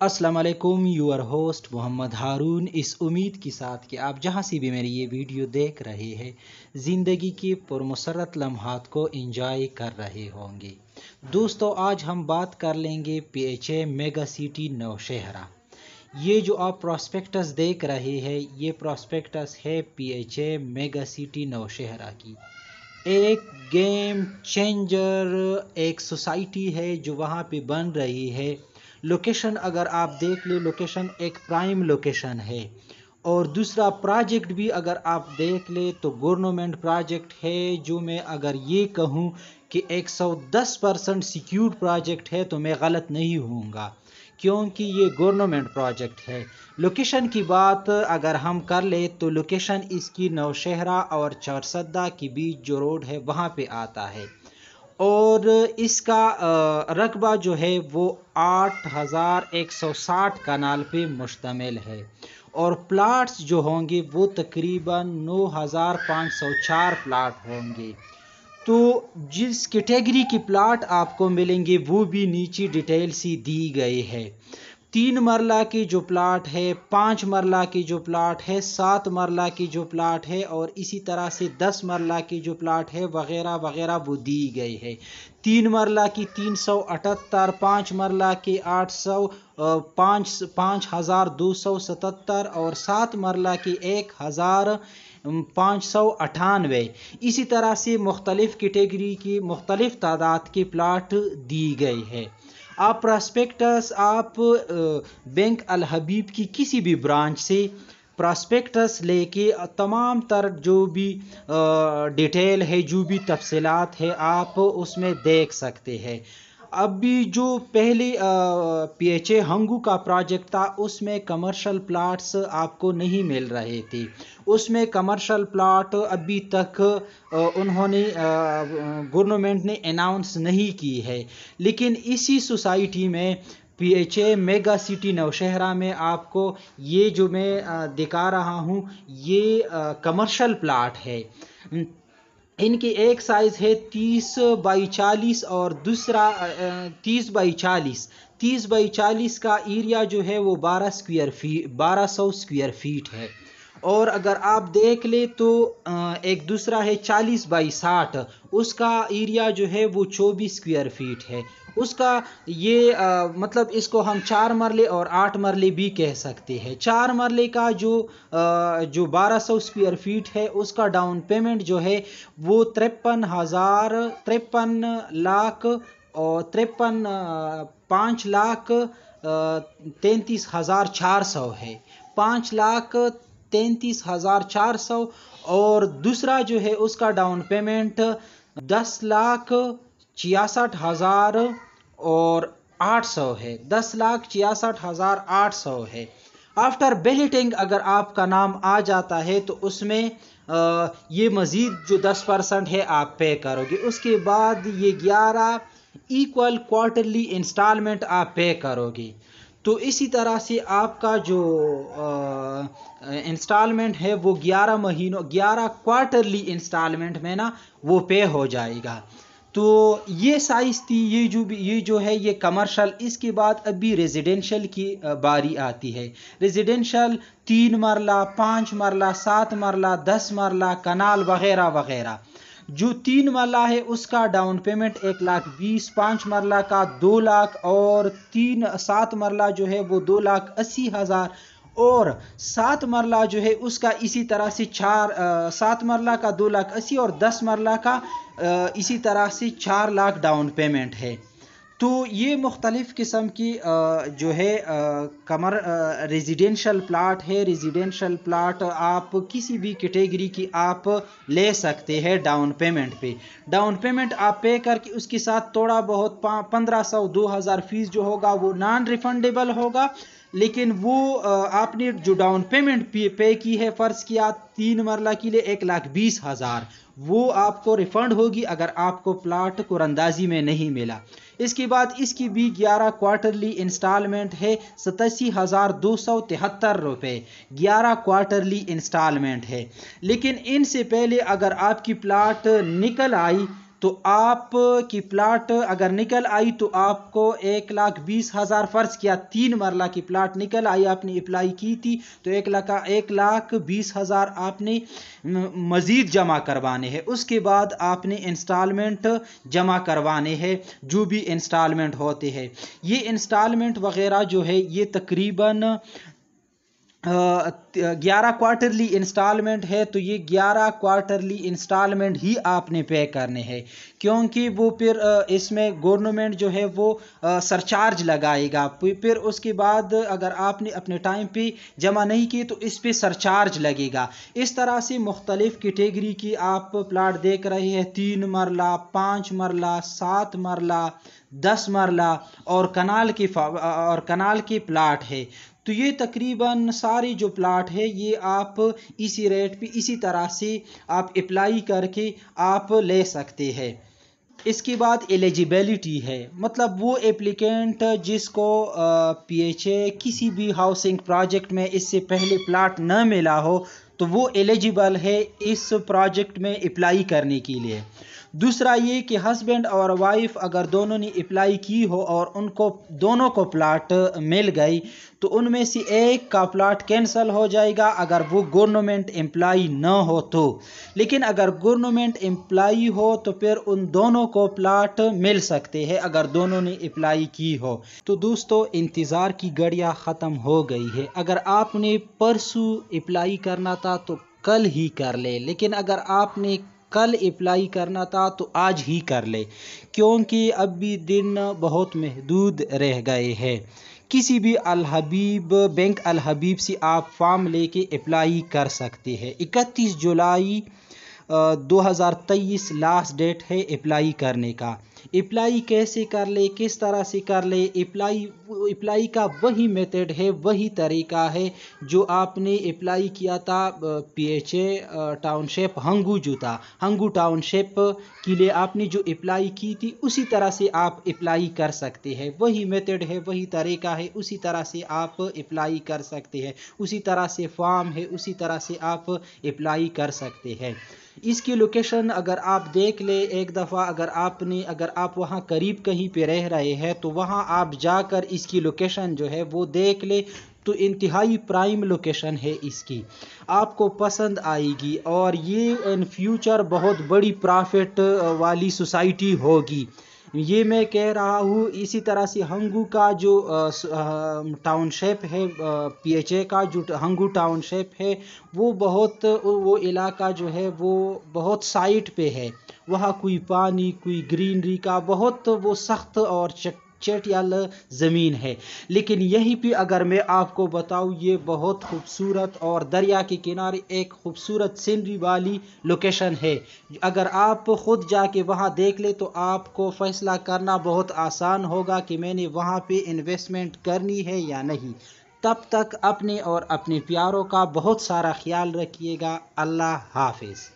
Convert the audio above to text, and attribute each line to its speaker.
Speaker 1: अस्सलाम वालेकुम, your host Mohammad हारून, इस उम्मीद के साथ कि आप जहाँ से भी मेरी ये वीडियो देख रहे हैं ज़िंदगी के पुरमसरत लम्हात को एंजॉय कर रहे होंगे। दोस्तों, आज हम बात कर लेंगे PHA मेगा सिटी नौशहरा। ये जो आप प्रॉस्पेक्टस देख रहे हैं ये प्रॉस्पेक्टस है PHA मेगा सिटी नौशहरा की। एक गेम चेंजर एक सोसाइटी है जो वहाँ पे बन रही है। लोकेशन अगर आप देख ले, लोकेशन एक प्राइम लोकेशन है। और दूसरा प्रोजेक्ट भी अगर आप देख ले तो गवर्नमेंट प्रोजेक्ट है, जो मैं अगर ये कहूँ कि 110% सिक्योर्ड प्रोजेक्ट है तो मैं गलत नहीं होऊंगा, क्योंकि ये गवर्नमेंट प्रोजेक्ट है। लोकेशन की बात अगर हम कर ले तो लोकेशन इसकी नौशहरा और चौरसद्दा के बीच जो रोड है वहाँ पे आता है। और इसका रकबा जो है वो 8160 कनाल पे मुश्तमिल है। और प्लाट्स जो होंगे वो तकरीबन 9504 प्लाट होंगे। तो जिस कैटेगरी की प्लाट आपको मिलेंगे वो भी नीचे डिटेल सी दी गई है। 3 मरला की जो प्लाट है, 5 मरला की जो प्लाट है, 7 मरला की जो प्लाट है और इसी तरह से 10 मरला की जो प्लाट है वगैरह वगैरह वो दी गई है। 3 मरला की 378, 5 मरला की 800, 5277 और 7 मरला की 1598। इसी तरह से मुख्तलिफ कैटेगरी की मुख्तलिफ तादाद के प्लाट दी गई है। आप प्रॉस्पेक्टस आप बैंक अल हबीब की किसी भी ब्रांच से प्रॉस्पेक्टस लेके तमाम तर जो भी डिटेल है, जो भी तफसीलात है, आप उसमें देख सकते हैं। अभी जो पहले PHA हंगू का प्रोजेक्ट था उसमें कमर्शियल प्लाट्स आपको नहीं मिल रहे थे। उसमें कमर्शियल प्लाट अभी तक उन्होंने गवर्नमेंट ने अनाउंस नहीं की है। लेकिन इसी सोसाइटी में PHA मेगा सिटी नौशहरा में आपको ये जो मैं दिखा रहा हूँ ये कमर्शियल प्लाट है। इनकी एक साइज़ है 30 बाई 40 और दूसरा 30 बाई 40। 30 बाई 40 का एरिया जो है वो 1200 स्क्वायर फीट है। और अगर आप देख ले तो एक दूसरा है 40 बाई 60, उसका एरिया जो है वो 24 स्क्वायर फीट है। उसका ये मतलब इसको हम 4 मरले और 8 मरले भी कह सकते हैं। 4 मरले का जो 1200 स्क्वायर फीट है उसका डाउन पेमेंट जो है वो 53 लाख और 5,33,400 है। 5,33,400। और दूसरा जो है उसका डाउन पेमेंट 10,66,000 और 800 है। 10,66,800 है। आफ्टर बैलेटिंग अगर आपका नाम आ जाता है तो उसमें ये मज़ीद जो 10% है आप पे करोगे। उसके बाद ये 11 इक्वल क्वार्टरली इंस्टॉलमेंट आप पे करोगे। तो इसी तरह से आपका जो इंस्टॉलमेंट है वो 11 क्वार्टरली इंस्टॉलमेंट में ना वो पे हो जाएगा। तो ये साइज़ थी, ये जो है ये कमर्शियल। इसके बाद अभी रेजिडेंशियल की बारी आती है। रेजिडेंशियल 3 मरला, 5 मरला, 7 मरला, 10 मरला, कनाल वगैरह वगैरह। जो 3 मरला है उसका डाउन पेमेंट 1,20,000, 5 मरला का 2 लाख और 7 मरला जो है वो 2,80,000 और 7 मरला जो है उसका इसी तरह से 7 मरला का 2,80,000 और 10 मरला का इसी तरह से 4 लाख डाउन पेमेंट है। तो ये मुख्तलिफ़ किस्म की जो है रेजिडेंशियल प्लाट है। रेजिडेंशियल प्लाट आप किसी भी कैटेगरी की आप ले सकते हैं डाउन पेमेंट पे। डाउन पेमेंट आप पे करके उसके साथ थोड़ा बहुत 1500-2000 फीस जो होगा वो नॉन रिफंडेबल होगा। लेकिन वो आपने जो डाउन पेमेंट पे की है, फ़र्ज़ किया 3 मरला के लिए 1,20,000, वो आपको रिफ़ंड होगी अगर आपको प्लाट कुरंदाजी में नहीं मिला। इसके बाद इसकी भी 11 क्वार्टरली इंस्टॉलमेंट है 87,273 रुपये। 11 क्वार्टरली इंस्टॉलमेंट है। लेकिन इनसे पहले अगर आपकी प्लाट निकल आई تو آپ کی پلاٹ اگر نکل آئی تو آپ کو 1,20,000 فرض کیا 3 مرلہ کی پلاٹ نکل آئی، آپ نے اپلائی کی تھی تو 1,20,000 آپ نے مزید جمع کروانے ہیں. اس کے بعد آپ نے انسٹالمنٹ جمع کروانے ہیں جو بھی انسٹالمنٹ ہوتے ہیں. یہ انسٹالمنٹ وغیرہ جو ہے یہ تقریباً 11 کوارٹرلی انسٹالمنٹ ہے، تو یہ 11 کوارٹرلی انسٹالمنٹ ہی آپ نے پے کرنے ہیں، کیونکہ وہ پھر اس میں گورنمنٹ جو ہے وہ سرچارج لگائے گا. پھر اس کے بعد اگر آپ نے اپنے ٹائم پہ جمع نہیں کی تو اس پہ سرچارج لگے گا. اس طرح سے مختلف کیٹیگری کی آپ پلاٹ دیکھ رہے ہیں، 3 مرلہ، 5 مرلہ، 7 مرلہ، 10 مرلہ اور کنال کے پلاٹ ہے. تو یہ تقریباً سارے جو پلاٹ ہے یہ آپ اسی ریٹ پہ اسی طرح سے آپ اپلائی کر کے آپ لے سکتے ہیں. اس کے بعد ایلیجیبلٹی ہے، مطلب وہ اپلیکینٹ جس کو پی ایچ اے کسی بھی ہاؤسنگ پروجیکٹ میں اس سے پہلے پلاٹ نہ ملا ہو تو وہ ایلیجیبل ہے اس پروجیکٹ میں اپلائی کرنے کے لیے. دوسرا یہ کہ ہسبینڈ اور وائف اگر دونوں نے اپلائی کی ہو اور ان کو دونوں کو پلاٹ مل گئی تو ان میں سے ایک کا پلاٹ کینسل ہو جائے گا اگر وہ گورنمنٹ امپلائی نہ ہو تو. لیکن اگر گورنمنٹ امپلائی ہو تو پھر ان دونوں کو پلاٹ مل سکتے ہیں اگر دونوں نے اپلائی کی ہو. تو دوستو انتظار کی گھڑیاں ختم ہو گئی ہے. اگر آپ نے پرسوں اپلائی کرنا تھا تو کل ہی کر لے، لیکن اگر آپ نے کل اپلائی کرنا تھا تو آج ہی کر لے، کیونکہ اب بھی دن بہت محدود رہ گئے ہیں. کسی بھی الحبیب بینک الحبیب سے آپ فارم لے کے اپلائی کر سکتے ہیں. 31 جولائی 2023 لاسٹ ڈیٹ ہے اپلائی کرنے کا. اپلائی کیسے کر لے، کس طرح سے کر لے؟ اپلائی کا وہی میتھڈ ہے، وہی طریقہ ہے جو آپ نے اپلائی کیا تھا پی ایچ اے ٹاؤن شپ ہنگو جو تھا، ہنگو ٹاؤن شپ کے لیے آپ نے جو اپلائی کی تھی اسی طرح سے آپ اپلائی کر سکتے ہیں. وہی میتھڈ ہے، وہی طریقہ ہے، اسی طرح سے آپ اپلائی کر سکتے ہیں، اسی طرح سے فارم ہے، اسی طرح سے آپ اپلائی کر سکتے ہیں. اس کی لوکیشن اگر آپ دیکھ لیں ایک دفعہ، اگر آپ وہاں قریب کہیں پہ رہ رہے ہیں تو وہاں آپ جا کر اس کی لوکیشن جو ہے وہ دیکھ لیں تو انتہائی پرائم لوکیشن ہے اس کی، آپ کو پسند آئے گی اور یہ ان فیوچر بہت بڑی پرافٹ والی سوسائٹی ہوگی، یہ میں کہہ رہا ہوں. اسی طرح سے ہنگو کا جو ٹاؤن شپ ہے، پی ایچ اے کا جو ہنگو ٹاؤن شپ ہے وہ علاقہ جو ہے وہ بہت سائٹ پہ ہے، وہاں کوئی پانی کوئی گرینری کا بہت وہ سخت اور چٹیل زمین ہے. لیکن یہیں پہ اگر میں آپ کو بتاؤں یہ بہت خوبصورت اور دریا کے کنارے ایک خوبصورت سینری والی لوکیشن ہے. اگر آپ خود جا کے وہاں دیکھ لیں تو آپ کو فیصلہ کرنا بہت آسان ہوگا کہ میں نے وہاں پہ انویسٹمنٹ کرنی ہے یا نہیں. تب تک اپنے اور اپنے پیاروں کا بہت سارا خیال رکھیے گا. اللہ حافظ.